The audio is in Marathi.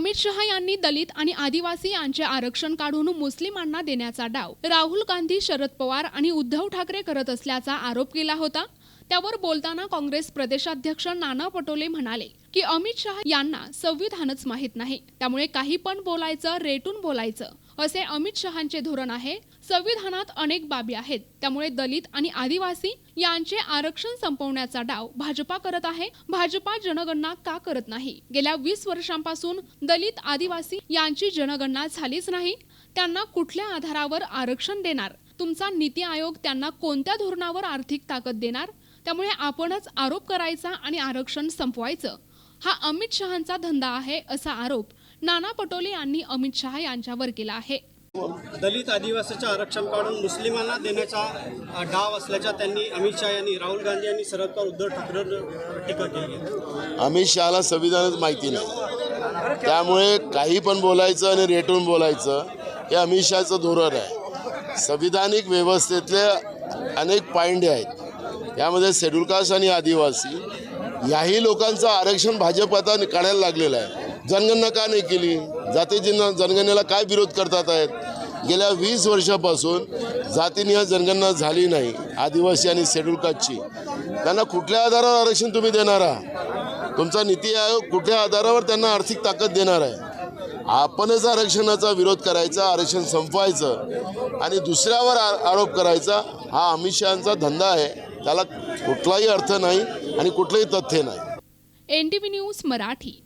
अमित शहा यांनी दलित आणि आदिवासी यांचे आरक्षण काढून मुस्लिमांना देण्याचा डाव राहुल गांधी, शरद पवार आणि उद्धव ठाकरे करत असल्याचा आरोप केला होता। त्यावर बोलताना काँग्रेस प्रदेशाध्यक्ष नाना पटोले म्हणाले की अमित शहा यांना संविधानच माहित नाही, त्यामुळे काही पण बोलायचं, रेटून बोलायचं असे अमित शहांचे धोरण आहे। संविधानात अनेक बाबी आहेत, त्यामुळे दलित आणि आदिवासी यांचे आरक्षण संपवण्याचा डाव भाजपा करत आहे। भाजपा जनगणना का करत नाही? गेल्या 20 वर्षांपासून दलित आदिवासी यांची जनगणना झालीच नाही। त्यांना कुठल्या आधारावर आरक्षण देणार? तुमचा नीती आयोग त्यांना कोणत्या धोरणावर आर्थिक ताकद देणार? त्यामुळे आपणच आरोप करायचा आणि आरक्षण संपवायचं, हा अमित शहांचा धंदा आहे असा आरोप नाना पटोले यांनी अमित शहा यांच्यावर केला आहे। दलित आदिवासीचं आरक्षण काढून मुस्लिमांना देण्याचा डाव असल्याचा त्यांनी अमित शहा यांनी, राहुल गांधी यांनी, शरद पवार, उद्धव ठाकरेंवर टीका केली आहे। अमित शहाला संविधानच माहिती नाही, त्यामुळे काही पण बोलायचं आणि रेटून बोलायचं हे अमित शहाचं धोरण आहे। संविधानिक व्यवस्थेतले अनेक पायंडे आहेत, यामध्ये शेड्यूल कास्ट आणि आदिवासी याही लोकांचं आरक्षण भाजप आता काढायला लागलेलं आहे। जनगणना का नाही केली? जाती जनगणनेला काय विरोध करतात आहेत? गेल्या 20 वर्षापासून जातीनिहाय जनगणना झाली नाही आदिवासी आणि शेड्यूल कास्टची। त्यांना कुठल्या आधारावर आरक्षण तुम्ही देणार आहात? तुमचा नीती आयोग कुठल्या आधारावर त्यांना आर्थिक ताकद देणार आहे? आपणच आरक्षणाचा विरोध करायचा, आरक्षण संपवायचं आणि दुसऱ्यावर आरोप करायचा, हा अमित शहांचा धंदा आहे। त्याला कुठलाही अर्थ नाही आणि कुठलंही तथ्य नाही। NTV news Marathi.